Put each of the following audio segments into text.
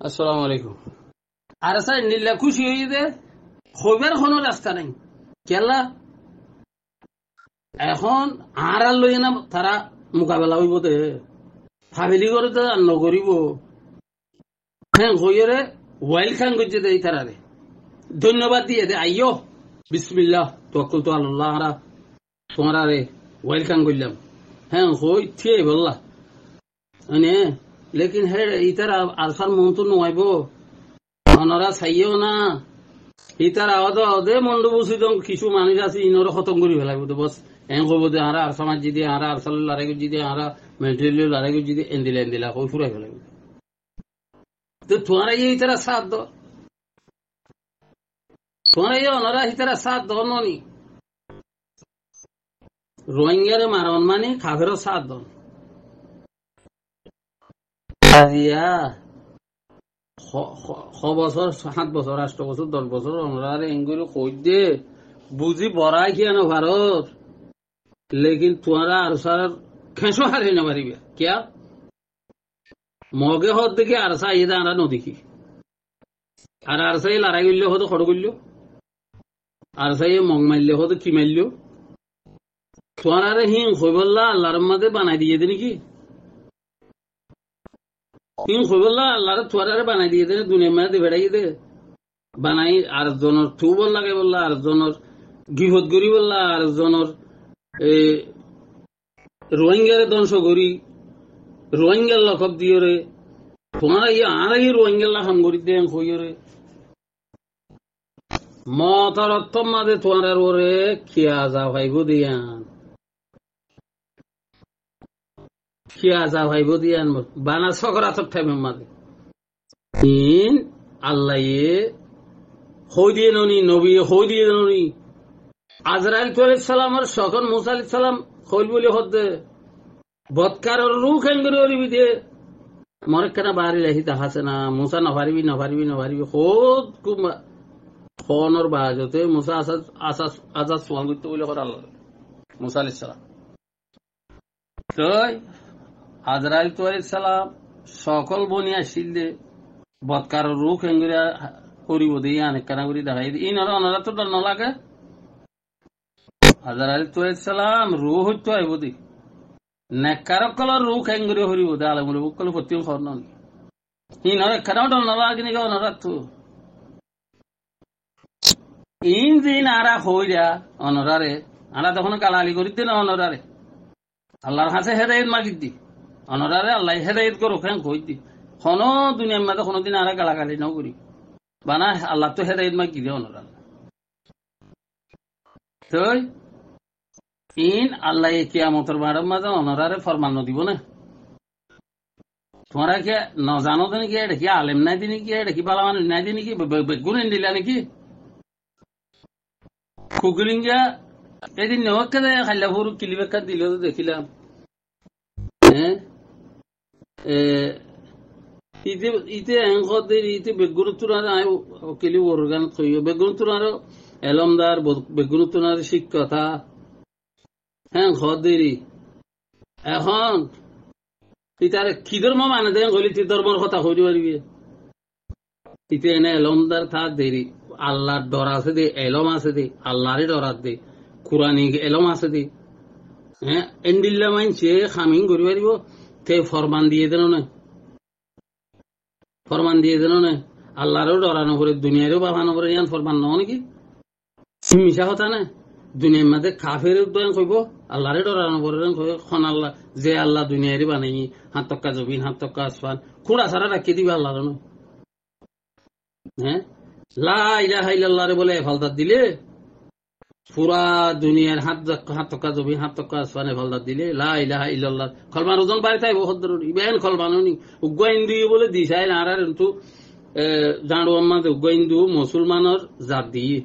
আসসালামু আলাইকুম। আর স্যার নীলা খুশি হয়ে দে হইবার কোনো রাস্তা নাই কেলা এখন আর লই না তারা মোকাবেলা হইব দে ফামিলি করে তো আর নগরিব হ্যাঁ হইরে ওয়াইল খান করছে দে তারারে ধন্যবাদ দিয়ে দে আইয়ো বিসমিল্লাহ তওয়াক্কাল তু আল্লাহ আরা তোমারা রে ওয়াইল খান করলাম হ্যাঁ হই থিয়ে বললা মানে লেকিন হে ইতারা আলফার মন তো নইব অনরা চাইও না ইতার আওয়াজ দে মন্ড বসি কিছু মানুষ আছে ইনর খতম করি ফেলাইব বস এন কব দে আরা আর সমাজ যদি আরা আর সাল লড়াই যদি আরা মেন্টালি লড়াই যদি এন্দিলা কই ফুরাই ফেলাইব তো তোমার এই তারা সাথ দ তোমার এই অনরা ইতারা সাথ দ ননি রোহিঙ্গারে মারন মানে খাফেরও সাথ দ ইয়া বছর 7 বছর 8 বছর 10 বছর আমরা এগুলো কই দে বুঝি বড়াই কেন ভারত লেকিন তোমরা আর সার খেসো হারে না পারিবে কিয়া মগে হদ দেখি আর সাই আমরা নদেখি আর সাই লড়াই করলে হতো খড় করল আর সাই মগ মারলে হতো কি মারল তোমরা হিং হইবল্লা আল্লাহর মাঝে বানাই দিয়ে দে নাকি হিং হইবল্লা আল্লাহর তোরারে বানাই দিয়ে দে দুনিয়ার মাঝে বেড়াই দে বানাই আর জনের থু বল লাগে বললা আর জনের গিহত গরি বললা আর জনের রোহিঙ্গারে ধ্বংস করি রোহিঙ্গার লকব দিয়ে রে তোমার আর এই রোহিঙ্গার লাখাম করি দেন হইরে মতার অর্থ মাঝে তোমার ওরে খিয়া যা ভাইব দিয়ান খিয়া যা ভাইব দিয়ান বানা সকরাতর টাইমের মাঝে আল্লাহ হই দিয়ে ননি নবী হই দিয়ে ননি আজরাইল সালামের সখন মুসা আলাইহিস সালাম হইল বলে হদে বৎকার রুখ এঙ্গরে ওরিবি দে মরকেনা বাড়ি লাহি দেখাছে না মুসা নভারিবি খোদ খুব ফোনর বাজতে মুসা আজাদ সোয়াল করতে বলে করে আল্লাহ মুসা আলাইহিস সালাম তো আজরাইল সালাম সকল বনি আসিল দে বৎকার রুখ এঙ্গরে করিব দে অনেক কানা করি দেখাই ইনরা তো ডর নালাগে আজরাইল সালাম রুহ হইতো আইব দি নেকারকলৰ রুখ এঙ্গরে হরিব দে আলমরে বুকল পতিও খরন ইনরে কানাও ডর নালাগে নি গাও নরাতো ইন দিন আরা হইরা অনরারে আরা তখন কালালি করি দিন অনরারে আল্লাহর কাছে হেদায়েত মাগি দি অনরারে আল্লাহ হেদায়েত করো কেন কই দি কোন দুনিয়ার মধ্যে কোনদিন আরা গালাগালি নাও করি বানা আল্লাহ তো হেদায়েত মাগি দি অনরারে তো ইন আল্লাহ কিয়ামতের মাঠের মাঝে অনরারে ফরমান দিব না তোমরা কে ন জানো তো নাকি এটা কি আলেম নাই দিনি কি এটা কি বালা মানুষ নাই দিনি কি বেগুন দিলা নাকি কুকুলিঙ্গা এদিন নেওয়াকে খাল্লাপুর কিলিবেকা দিল দেখিলাম হ্যাঁ ইতে ইতে বেগুন তোরার কিলি ওরগান থইও বেগুন তোরার এলমদার বেগুন তোরার শিক্ষতা হ্যাঁ ঘদেরি এখন তার কি ধর্ম মানে দেন হইলে তুই ধর্মের কথা কইতে পারবি ইতে এনে এলমদার থাক দেরি আল্লাহর ডর আছে দে এলম আছে দে আল্লাহরে ডরাত দে কোরআনিক এলম আছে দে হ্যাঁ এন্ডিল্লা মাইনছে খামিং করি পারিব তে ফরমান দিয়ে দেন না ফরমান দিয়ে দেন না আল্লাহরও ডরানো করে দুনিয়ারও বাবানো করে ইয়ান ফরমান ন নাকি মিশা কথা না দুনিয়ার মাঝে কাফের উদ্যয়ন কইব আল্লাহরে ডরানো করে খন আল্লাহ যে আল্লাহ দুনিয়ারে বানাই হাত তক্কা জবিন হাত তক্কা আসফান খুঁড়া ছাড়া রাখিয়ে দিবে আল্লাহর না হ্যাঁ লা ইলাহা ইল্লাল্লাহ রে বলে হেফাজত দিলে পুরা দুনিয়ার হাত তক্কা জবিন হাত তক্কা আসফান হেফাজত দিলে লা ইলাহা ইল্লাল্লাহ খলমান ওজন বাড়িতে আইব হদ্দর ইবেন খলমানি উগ্গাইন দিয়ে বলে দিছাই আর কিন্তু জানো আমাদের উগ্গাইন দু মুসলমানের জাত দিয়ে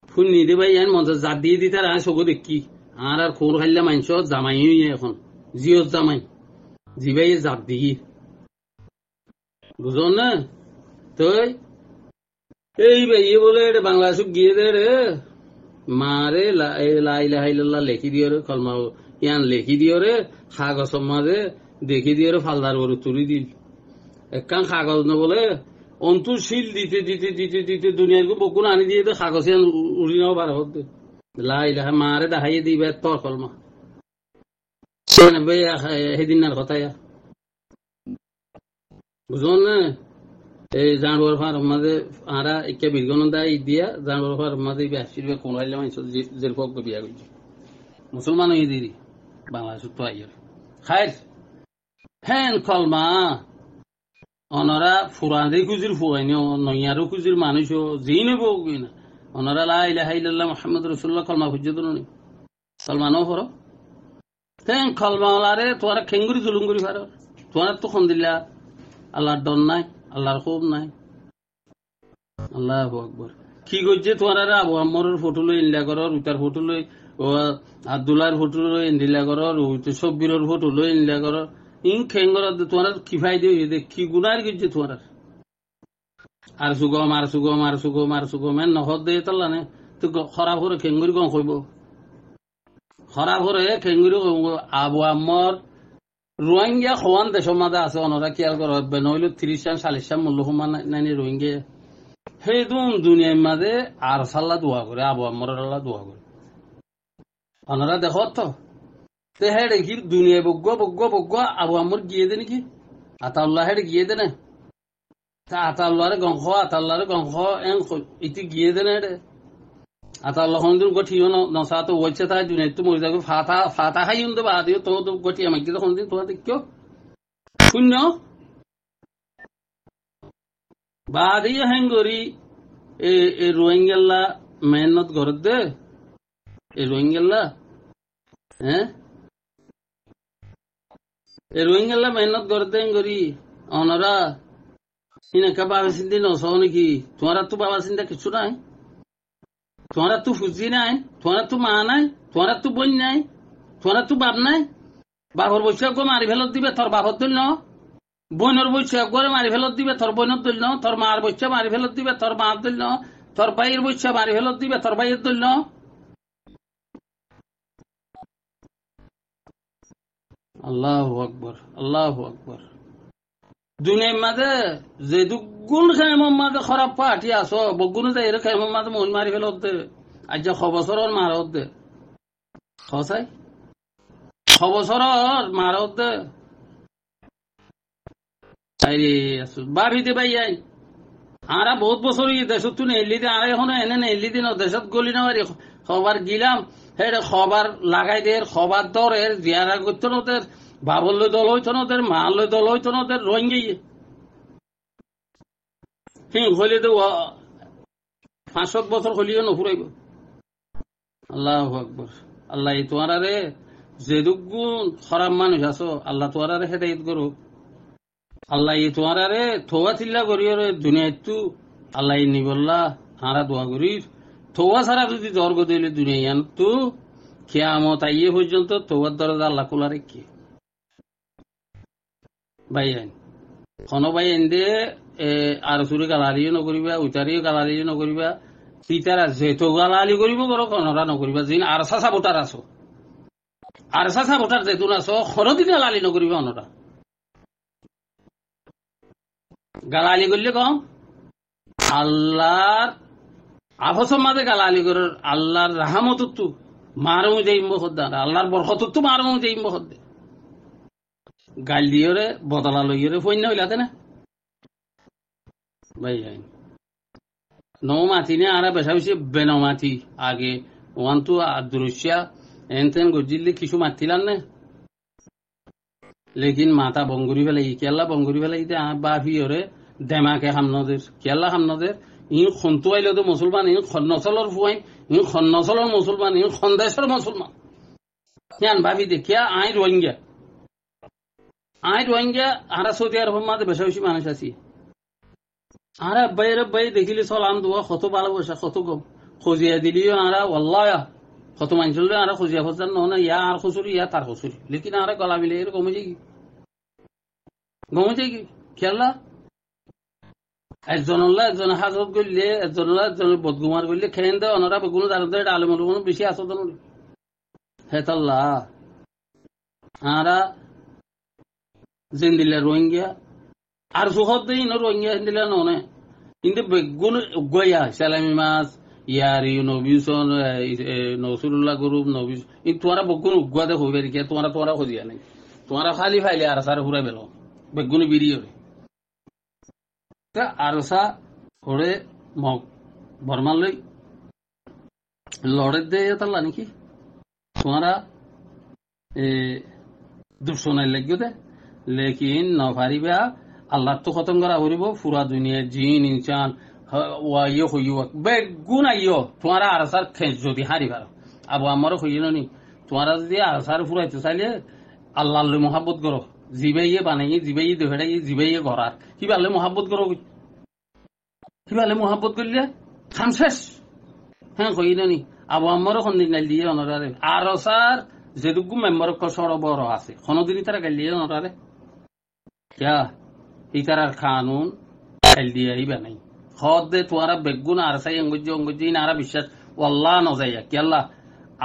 ফুল নিদে ভাই ইয়ান মঞ্চ জাত দিয়ে দিতে আর চকু দেখি আর খোর খাইলে মাংস জামাই এখন জিও জামাই জি ভাই জাত দিই বুঝল না তুই এই ভাই বলে বাংলাদেশ গিয়ে দে রে মারে লাইলা লেখি দিও রে কলমা ইয়ান লেখি দিও রে কাগজ মাঝে দেখি দিও রে ফালদার গরু তুলি দিল একখান কাগজ ন বলে অন্তু শিল দিতে দিতে দিতে দিতে দুনিয়ার বকুন আনি দিয়ে তো কাগজে উড়ি নাও বার হতে লাই মারে দেখাইয়ে দিবে তোর কলমা সেদিনার কথায় বুঝুন না এই জানোয়ার ফার্ম মাঝে আরা একে বীরগনন্দা দিয়া জানোয়ার ফার্ম মাঝে আসছিল কোন জেল পক বিয়া করছে মুসলমান হয়ে দিদি বাংলাদেশ তো আইয়ার খাই হ্যাঁ কলমা অনরা ফুরানরে খুঁজির ফুয়াইনি নইয়ারও খুঁজির মানুষও যেই নেব না অনরা লা ইলাহা ইল্লাল্লাহ মুহাম্মদ রাসূলুল্লাহ কলমা খুঁজে তো নি কলমা নো করো হ্যাঁ কলমা ওলারে তোরা খেঙ্গুরি জুলুম করি পারো তোরা তো খন দিলা আল্লাহর ডর নাই আল্লাহর খুব নাই আল্লাহু আকবার কি করছে তোরা আবু আম্মরের ফটো লই ইন্ডিয়া করো রুতার ফটো লই ও আব্দুল্লাহর ফটো লই ইন্ডিয়া করো সব্বিরের ফটো লই ইন্ডিয়া করো ইন খেঙ্গর তোমার কি ফাইদে হয়ে কি গুনার করছে তোমার আর সুগম আর সুগম আর সুগম আর সুগম এর নহদ দিয়ে তাল্লা নে তো খরাব করে খেঙ্গুরি কম কইব খরাব করে খেঙ্গুরি আবু আম্মর রোহিঙ্গা খোয়ান দেশের মাঝে আছে অনরা খেয়াল করো নইল 30-40 মূল্য সমান নাইনি রোহিঙ্গা সেই দুনিয়ার মাঝে আর সাল্লা দোয়া করে আবু আম্মর আল্লাহ দোয়া করে অনরা দেখো তো হে দেখি দুনিয়া বগ্য বগ্য বগ্য আবু আম্মর গিয়ে দে নাকি আতাউল্লাহ হেড গিয়ে দে না আতাউল্লাহরে গংস আতাউল্লাহরে গংস ইতি গিয়ে দে না রে আতাউল্লাহ দিন গঠিও নসা তো ওইছে তাই দুনিয়া তো মরে যাবে ফাতা ফাতা খাই উন্দে বা দিও তো গঠি আমাকে তো দিন তোমার দেখিও শূন্য বা দিয়ে হেঙ্গরি এ রোহিঙ্গাল্লা মেহনত ঘর দে এ রোহিঙ্গাল্লা হ্যাঁ এ রোহিঙ্গাল্লা মেহনত করতে করি অনরা ইনাকা বাবা চিন্তা নস নাকি তোমার তো বাবা চিন্তা কিছু নাই তোমার তো ফুজি নাই তোমার তো মা নাই তোমার তো বোন নাই তোমার তো বাপ নাই বাপর বৈশাখ মারি ফেলত দিবে তোর বাপর তুল ন বোনের বৈশাখ করে মারি ফেলত দিবে তোর বোনের তুল ন তোর মার বৈশা মারি ফেলত দিবে তোর মা তুল ন তোর ভাইয়ের বৈশা মারি ফেলত দিবে তোর ভাইয়ের তুল ন আল্লাহু আকবার আল্লাহু আকবার দুনিয়ার মাঝে যে দুগুণ খেমর মাঝে খারাপ পাঠি আছো বগুনে যাই এর খেমর মাঝে মন মারি ফেল হতে আজ যে খবসর মার হতে খসাই খবসর মার হতে বাভিতে ভাই আই আরা বহুত বছর দেশত তুই নেলি দিন আর এখন এনে নেলি দিন দেশত গলি না খবর গিলাম হেরে খবর লাগাই দের খবর দর এর জিয়ারা করতো নদের বাবললৈ দল হইতো নদের মালৈ দল হইতো নদের রোহিঙ্গা হিং হইলে তো 5-7 বছর হলিও নফুরাইব আল্লাহু আকবার আল্লাহ তোমার রে যে দুগুণ খারাপ মানুষ আছো আল্লাহ তোমার হেদায়েত করো আল্লাহ তোমার রে থোয়া চিল্লা করিও রে দুনিয়ায় তু আল্লাহ নিবল্লা হারা দোয়া করিস থোয়া ছাড়া যদি দর্গ দিলে দুনিয়ান তু কিয়ামত আইয়ে পর্যন্ত থোয়ার দরজা আল্লাহ খোলা রেখে ভাই আইন খন ভাই আইন দে আর চুরি গালালিও নকরিবা উতারিও গালালিও নকরিবা পিতারা যেহেতু গালালি করিব করো খনরা নকরিবা যিন আর চাচা ভোটার আছো আর চাচা ভোটার যেহেতু আছো খনদিনে গালালি নকরিবা অনরা গালালি করলে কম আল্লাহর আফসর মাঝে গালালি কর আল্লাহর রাহামত তু মারো যাইম বখদ্দার আল্লাহর বরকত তু মারো যাইম বখদ্দে গাল দিয়ে রে বদলা লইয়ে ফইন হইলাতে না ভাই নৌমাতি নে আরা বেশা বেশি বেনমাতি আগে ওয়ান তো আদুরুশিয়া এনতেন গজিলে কিছু মাতিলান না লেকিন মাথা বঙ্গুরি ফেলে কেলা বঙ্গুরি ফেলে ইতে বাফি ওরে দেমাকে হামনদের কেলা হামনদের ইন খন্তু আইলে তো মুসলমান ইন খন্নসলর ফুয়াই ইন খন্নসলর মুসলমান ইন খন্দেশের মুসলমান ইয়ান ভাবি দেখিয়া আই রোহিঙ্গা আরা সৌদি আরব মাঝে বেশা বেশি মানুষ আছি আরা আব্বাই দেখিলে চলাম দোয়া কত ভালোবাসা কত গম খজিয়া দিলিও আরা আল্লাহ কত মানুষ আরা খজিয়া ফজার নহনা ইয়া আর খুচুরি ইয়া তার খুচুরি লেকিন আরা গলা মিলে এর গমে যাই খেলা একজন হাজত করলে একজনের বদগুমার করলে খেয়ে দেয় ওনারা বেগুনো দাঁড়াতে আলমের কোনো বেশি আসত হেতাল্লা আরা জিন্দিল্লা রোহিঙ্গা আর সুখত দেই ন রোহিঙ্গা দিলে ননে কিন্তু বেগুন গয়া সালামি মাছ ইয়ারি নবীন নসরুল্লাহ গ্রুপ নবী তোমারা বেগুন উগুয়া দে হইবে কি তোমারা খুঁজিয়া নাই তোমারা খালি ফাইলে আর সার হুরা বেল বেগুন বিড়ি হবে আরসা হরে বর্মান লই লড়ে দে তাল্লা নাকি তোমারা দুঃশনাই লাগবে দে লেকিন নফারিবা আল্লাহ তো খতম করা হরিব পুরা দুনিয়ার জিন ইনসান ওয়াইও হইও বেগুন আইও তোমারা আরসার খেঁচ যদি হারি পারো আবু আমারও হইল নি তোমারা যদি আরসার ফুরাইতে চাইলে আল্লাহ মহাব্বত করো জিবাইয়ে বানাই জিবাইয়ে দেহাই জিবাইয়ে ঘরার কি পারলে মহাব্বত করো কি পারলে মহাব্বত করলে খান শেষ হ্যাঁ হইল নি আবু আমারও সন্দিন গাইল দিয়ে অনরারে আরসার যেটুকু মেম্বার সরবর আছে কোনদিনই তারা গাইল দিয়ে অনরারে क्या इतर कानून एलडीआ ही बनाई खुद दे तुम्हारा बेगुन आरसा अंगुजी नारा विश्वास अल्लाह न जाइया कि अल्लाह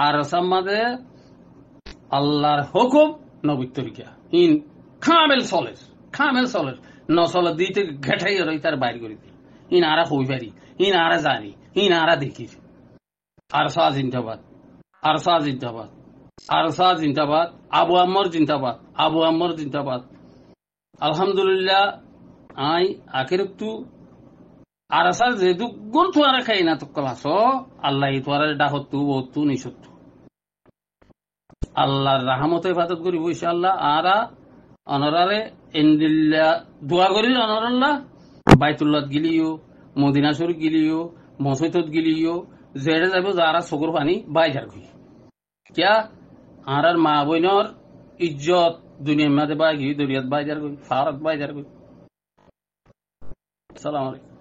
आरसा मदे अल्लाहर हुकुम नबित्तरिका इन कामेल सोलेस न सोले दिते घटाई और इतर बाहर करी दी इन आरा होई पारी इन आरा जानी इन आरा देखी आरसा जिंदाबाद आबू अम्मर जिंदाबाद আলহামদুলিল্লাহ আই আখের একটু আর আসার যেহেতু গুণ তোয়ারা খাই না তো ক্লাস আল্লাহ তোয়ারা ডাকত বহুত নিষত্ব আল্লাহর রাহমতে ইবাদত করিব ইনশাআল্লাহ আরা অনরারে ইনদিল্লা দোয়া করি অনরাল্লাহ বাইতুল্লাহ গিলিও মদিনা শরীফ গিলিও মসজিদত গিলিও জেড়ে যাব যারা চকুর পানি বাইজার কই কিয়া আরার মা বইনর ইজ্জত दुनिया में बागी दुनिया बाजार कोई फारत बाजार कोई सलाम अलैकुम।